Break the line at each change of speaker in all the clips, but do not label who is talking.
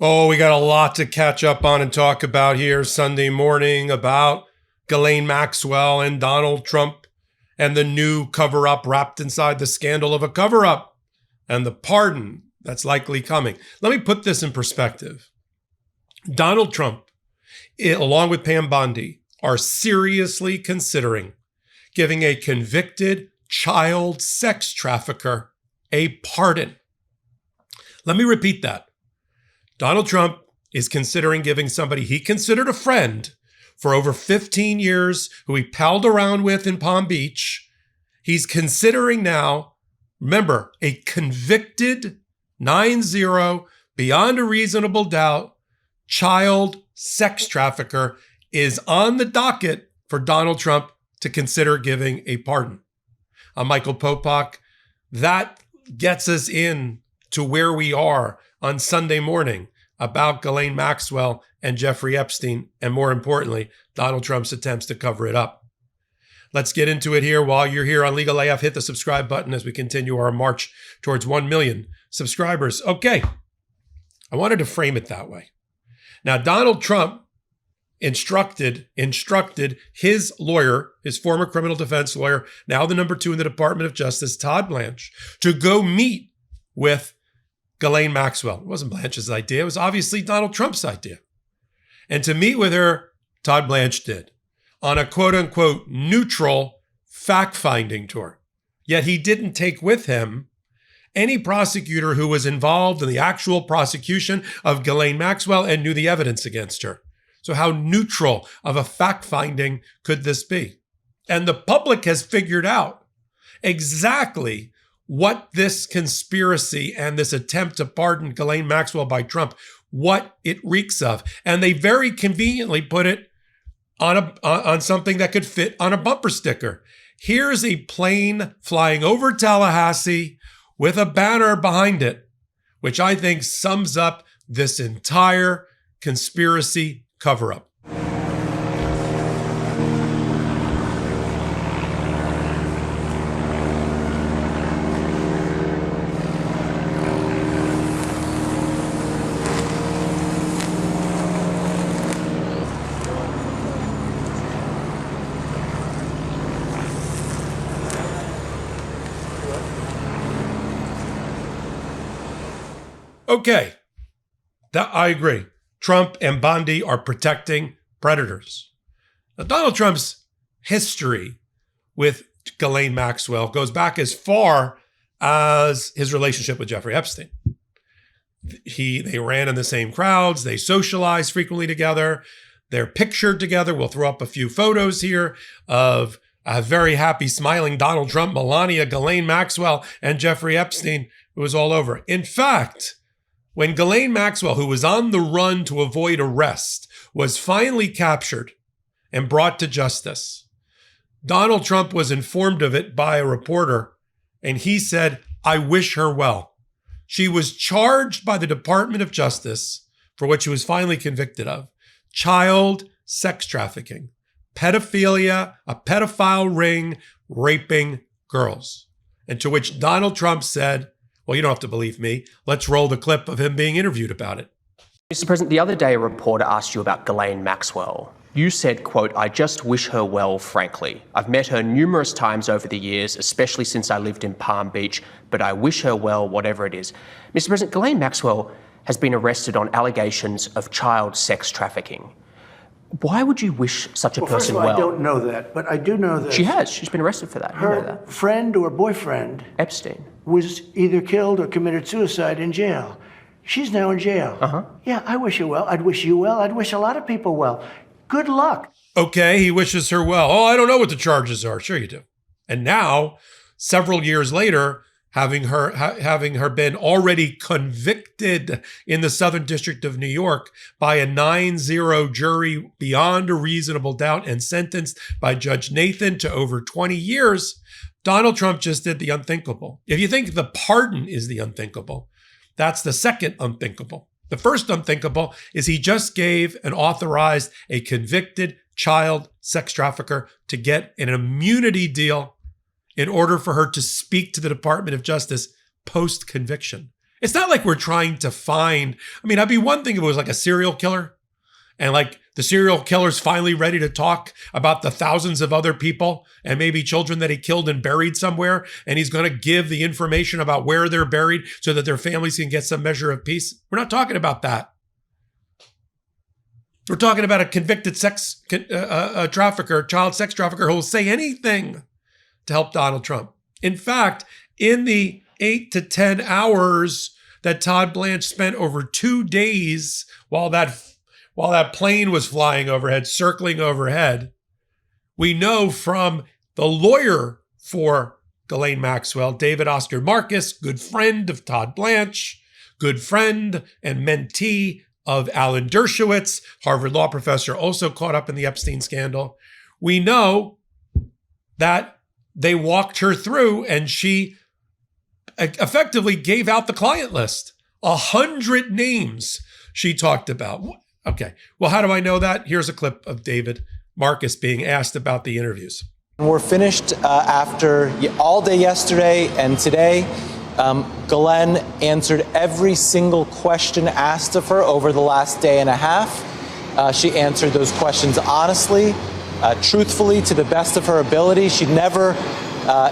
Oh, we got a lot to catch up on and talk about here Sunday morning about Ghislaine Maxwell and Donald Trump and the new cover-up wrapped inside the scandal of a cover-up and the pardon that's likely coming. Let me put this in perspective. Donald Trump, along with Pam Bondi, are seriously considering giving a convicted child sex trafficker a pardon. Let me repeat that. Donald Trump is considering giving somebody he considered a friend for over 15 years, who he palled around with in Palm Beach. He's considering now, remember, a convicted 9-0, beyond a reasonable doubt, child sex trafficker is on the docket for Donald Trump to consider giving a pardon. I'm Michael Popak. That gets us in to where we are on Sunday morning about Ghislaine Maxwell and Jeffrey Epstein, and more importantly, Donald Trump's attempts to cover it up. Let's get into it here. While you're here on Legal AF, hit the subscribe button as we continue our march towards 1 million subscribers. Okay, I wanted to frame it that way. Now, Donald Trump instructed his lawyer, his former criminal defense lawyer, now the number 2 in the Department of Justice, Todd Blanche, to go meet with Ghislaine Maxwell. It wasn't Blanche's idea. It was obviously Donald Trump's idea. And to meet with her, Todd Blanche did on a quote-unquote neutral fact-finding tour. Yet he didn't take with him any prosecutor who was involved in the actual prosecution of Ghislaine Maxwell and knew the evidence against her. So how neutral of a fact-finding could this be? And the public has figured out exactly what this conspiracy and this attempt to pardon Ghislaine Maxwell by Trump, what it reeks of. And they very conveniently put it on something that could fit on a bumper sticker. Here's a plane flying over Tallahassee with a banner behind it, which I think sums up this entire conspiracy cover-up. Okay, that I agree. Trump and Bondi are protecting predators. Now, Donald Trump's history with Ghislaine Maxwell goes back as far as his relationship with Jeffrey Epstein. They ran in the same crowds. They socialized frequently together. They're pictured together. We'll throw up a few photos here of a very happy, smiling Donald Trump, Melania, Ghislaine Maxwell, and Jeffrey Epstein. It was all over. In fact, when Ghislaine Maxwell, who was on the run to avoid arrest, was finally captured and brought to justice, Donald Trump was informed of it by a reporter, and he said, "I wish her well." She was charged by the Department of Justice for what she was finally convicted of: child sex trafficking, pedophilia, a pedophile ring, raping girls. And to which Donald Trump said, "Well, you don't have to believe me. Let's roll the clip of him being interviewed about it."
Mr. President, the other day a reporter asked you about Ghislaine Maxwell. You said, quote, "I just wish her well, frankly. I've met her numerous times over the years, especially since I lived in Palm Beach, but I wish her well, whatever it is." Mr. President, Ghislaine Maxwell has been arrested on allegations of child sex trafficking. Why would you wish such a person well?
First of all, I don't know that, but I do know that
She has. She's been arrested for that. You know
her
that.
friend or boyfriend
Epstein.
was either killed or committed suicide in jail. She's now in jail. Yeah, I wish her well. I'd wish you well. I'd wish a lot of people well. Good luck.
Okay, he wishes her well. Oh, I don't know what the charges are. Sure you do. And now, several years later, having her been already convicted in the Southern District of New York by a 9-0 jury beyond a reasonable doubt and sentenced by Judge Nathan to over 20 years, Donald Trump just did the unthinkable. If you think the pardon is the unthinkable, that's the second unthinkable. The first unthinkable is he just gave and authorized a convicted child sex trafficker to get an immunity deal in order for her to speak to the Department of Justice post-conviction. It's not like we're trying to find, it'd be one thing if it was like a serial killer and like the serial killer's finally ready to talk about the thousands of other people and maybe children that he killed and buried somewhere. And he's going to give the information about where they're buried so that their families can get some measure of peace. We're not talking about that. We're talking about a convicted sex trafficker, child sex trafficker who will say anything to help Donald Trump. In fact, in the 8 to 10 hours that Todd Blanche spent over 2 days while that plane was flying overhead, circling overhead, we know from the lawyer for Ghislaine Maxwell, David Oscar Marcus, good friend of Todd Blanche, good friend and mentee of Alan Dershowitz, Harvard law professor, also caught up in the Epstein scandal. We know that they walked her through and she effectively gave out the client list. 100 names she talked about. Okay, well, how do I know that? Here's a clip of David Marcus being asked about the interviews.
We're finished after all day yesterday and today. Ghislaine answered every single question asked of her over the last day and a half. She answered those questions honestly, truthfully, to the best of her ability. She never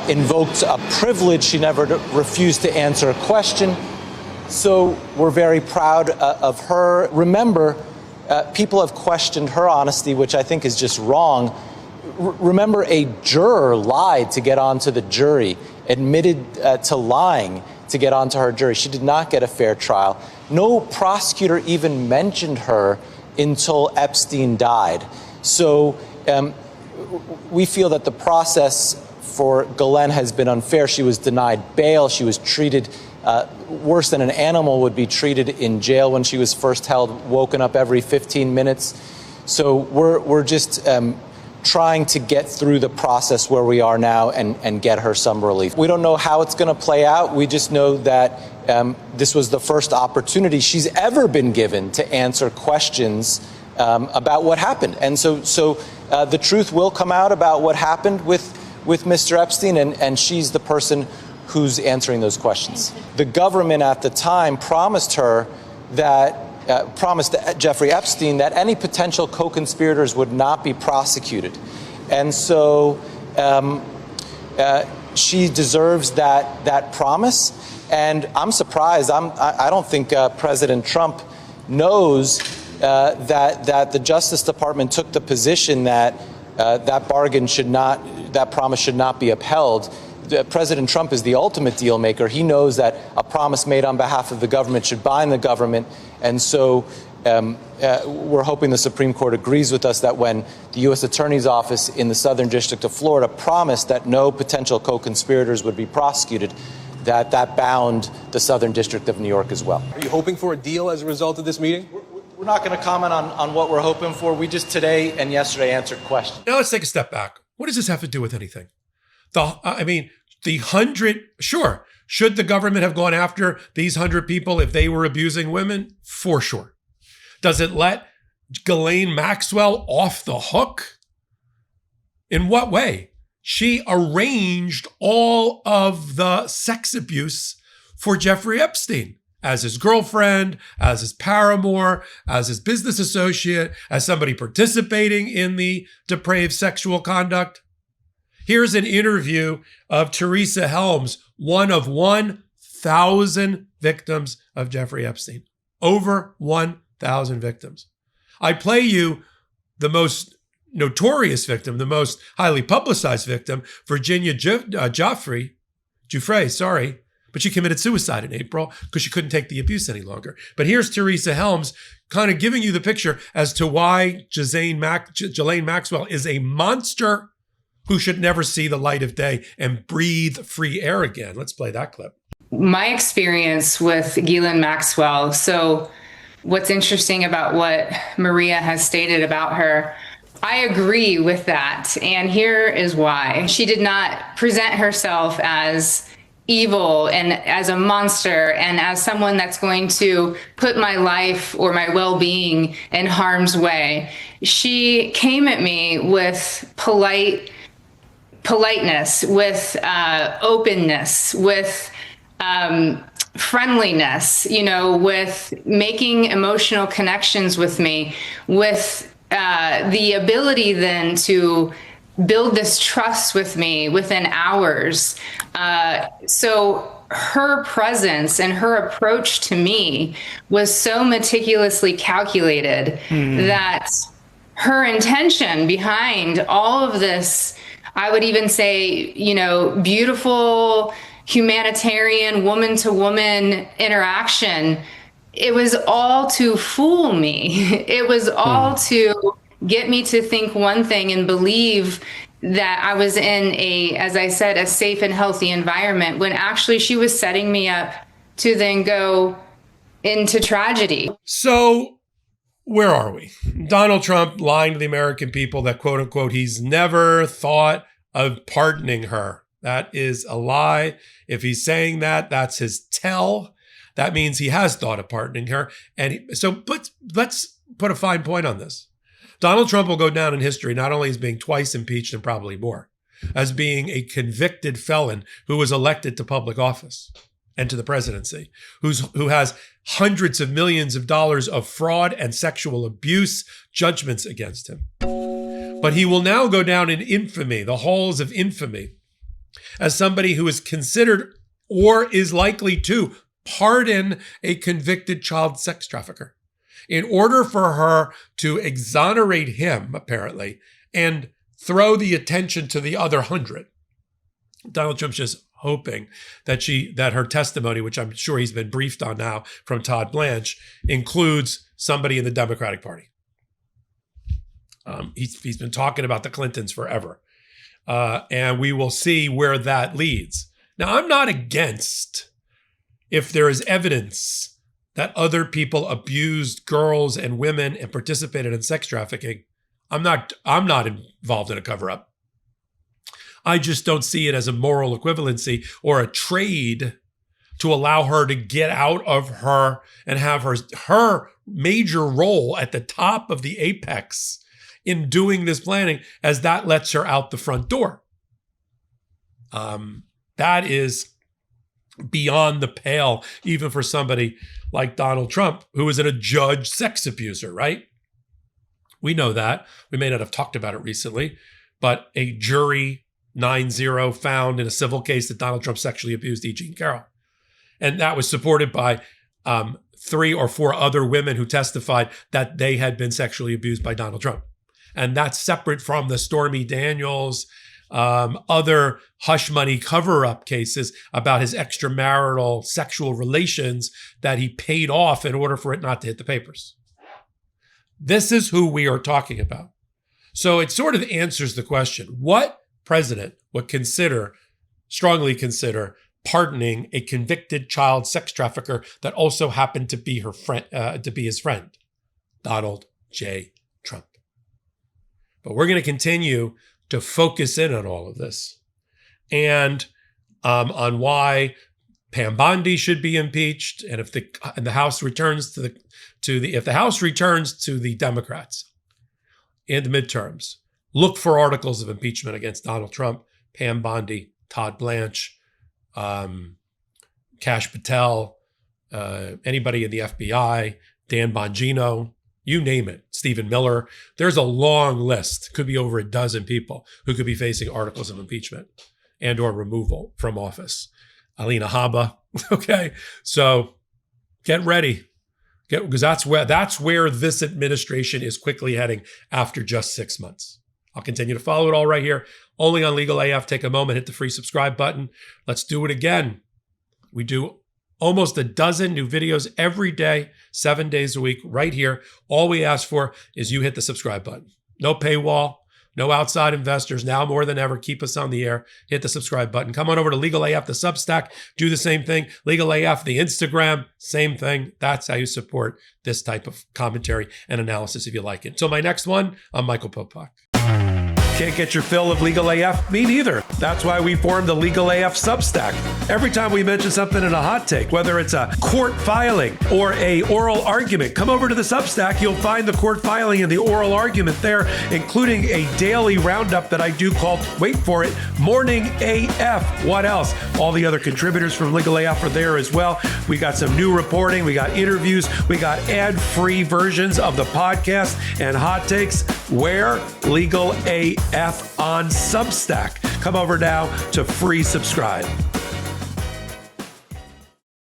invoked a privilege. She never refused to answer a question. So we're very proud of her. Remember, people have questioned her honesty, which I think is just wrong. Remember, a juror lied to get onto the jury, admitted to lying to get onto her jury. She did not get a fair trial. No prosecutor even mentioned her until Epstein died. So we feel that the process for Ghislaine has been unfair. She was denied bail. She was treated worse than an animal would be treated in jail when she was first held, woken up every 15 minutes. So we're just trying to get through the process where we are now and get her some relief. We don't know how it's going to play out. We just know that this was the first opportunity she's ever been given to answer questions about what happened. And so the truth will come out about what happened with Mr. Epstein, and she's the person who's answering those questions. The government at the time promised her that promised Jeffrey Epstein that any potential co-conspirators would not be prosecuted. And so she deserves that promise. And I'm surprised. I don't think President Trump knows that the Justice Department took the position that that promise should not be upheld. President Trump is the ultimate deal maker. He knows that a promise made on behalf of the government should bind the government. And so we're hoping the Supreme Court agrees with us that when the U.S. Attorney's Office in the Southern District of Florida promised that no potential co-conspirators would be prosecuted, that bound the Southern District of New York as well.
Are you hoping for a deal as a result of this meeting?
We're not going to comment on what we're hoping for. We just today and yesterday answered questions.
Now let's take a step back. What does this have to do with anything? The 100, sure. Should the government have gone after these 100 people if they were abusing women? For sure. Does it let Ghislaine Maxwell off the hook? In what way? She arranged all of the sex abuse for Jeffrey Epstein as his girlfriend, as his paramour, as his business associate, as somebody participating in the depraved sexual conduct. Here's an interview of Teresa Helms, one of 1,000 victims of Jeffrey Epstein. Over 1,000 victims. I play you the most notorious victim, the most highly publicized victim, Virginia Giuffre, but she committed suicide in April because she couldn't take the abuse any longer. But here's Teresa Helms kind of giving you the picture as to why Ghislaine Maxwell is a monster who should never see the light of day and breathe free air again. Let's play that clip.
My experience with Ghislaine Maxwell. So what's interesting about what Maria has stated about her, I agree with that. And here is why. She did not present herself as evil and as a monster and as someone that's going to put my life or my well-being in harm's way. She came at me with politeness, with openness, with friendliness, with making emotional connections with me, with the ability then to build this trust with me within hours. So her presence and her approach to me was so meticulously calculated that her intention behind all of this, I would even say, beautiful humanitarian woman to woman interaction, it was all to fool me. It was all to get me to think one thing and believe that I was in as I said, a safe and healthy environment, when actually she was setting me up to then go into tragedy.
So where are we? Donald Trump lying to the American people that, quote unquote, he's never thought of pardoning her. That is a lie. If he's saying that, that's his tell. That means he has thought of pardoning her. But let's put a fine point on this. Donald Trump will go down in history not only as being twice impeached and probably more, as being a convicted felon who was elected to public office and to the presidency, who has hundreds of millions of dollars of fraud and sexual abuse judgments against him. But he will now go down in infamy, the halls of infamy, as somebody who is considered or is likely to pardon a convicted child sex trafficker in order for her to exonerate him, apparently, and throw the attention to the other 100. Donald Trump's just hoping that her testimony, which I'm sure he's been briefed on now from Todd Blanche, includes somebody in the Democratic Party. He's been talking about the Clintons forever. And we will see where that leads. Now, I'm not against if there is evidence that other people abused girls and women and participated in sex trafficking. I'm not involved in a cover-up. I just don't see it as a moral equivalency or a trade to allow her to get out of her and have her major role at the top of the apex in doing this planning, as that lets her out the front door. That is beyond the pale, even for somebody like Donald Trump, who is an adjudged sex abuser, right? We know that. We may not have talked about it recently, but a jury 9-0 found in a civil case that Donald Trump sexually abused E. Jean Carroll. And that was supported by 3 or 4 other women who testified that they had been sexually abused by Donald Trump. And that's separate from the Stormy Daniels, other hush money cover-up cases about his extramarital sexual relations that he paid off in order for it not to hit the papers. This is who we are talking about. So it sort of answers the question: what president would strongly consider pardoning a convicted child sex trafficker that also happened to be his friend? Donald J. Trump. But we're going to continue to focus in on all of this and on why Pam Bondi should be impeached, and if the House returns if the House returns to the Democrats in the midterms, look for articles of impeachment against Donald Trump, Pam Bondi, Todd Blanche, Kash Patel, anybody in the FBI, Dan Bongino. You name it, Stephen Miller. There's a long list, could be over a dozen people who could be facing articles of impeachment and or removal from office. Alina Habba, okay? So get ready, because that's where this administration is quickly heading after just 6 months. I'll continue to follow it all right here, only on Legal AF. Take a moment, hit the free subscribe button. Let's do it again. We do almost a dozen new videos every day, 7 days a week, right here. All we ask for is you hit the subscribe button. No paywall, no outside investors. Now more than ever, keep us on the air. Hit the subscribe button. Come on over to Legal AF, the Substack. Do the same thing. Legal AF, the Instagram, same thing. That's how you support this type of commentary and analysis if you like it. Until my next one, I'm Michael Popak. Can't get your fill of Legal AF? Me neither. That's why we formed the Legal AF Substack. Every time we mention something in a hot take, whether it's a court filing or a oral argument, come over to the Substack. You'll find the court filing and the oral argument there, including a daily roundup that I do called, wait for it, Morning AF. What else? All the other contributors from Legal AF are there as well. We got some new reporting. We got interviews. We got ad-free versions of the podcast and hot takes. Where? Legal AF on Substack. Come over now to free subscribe.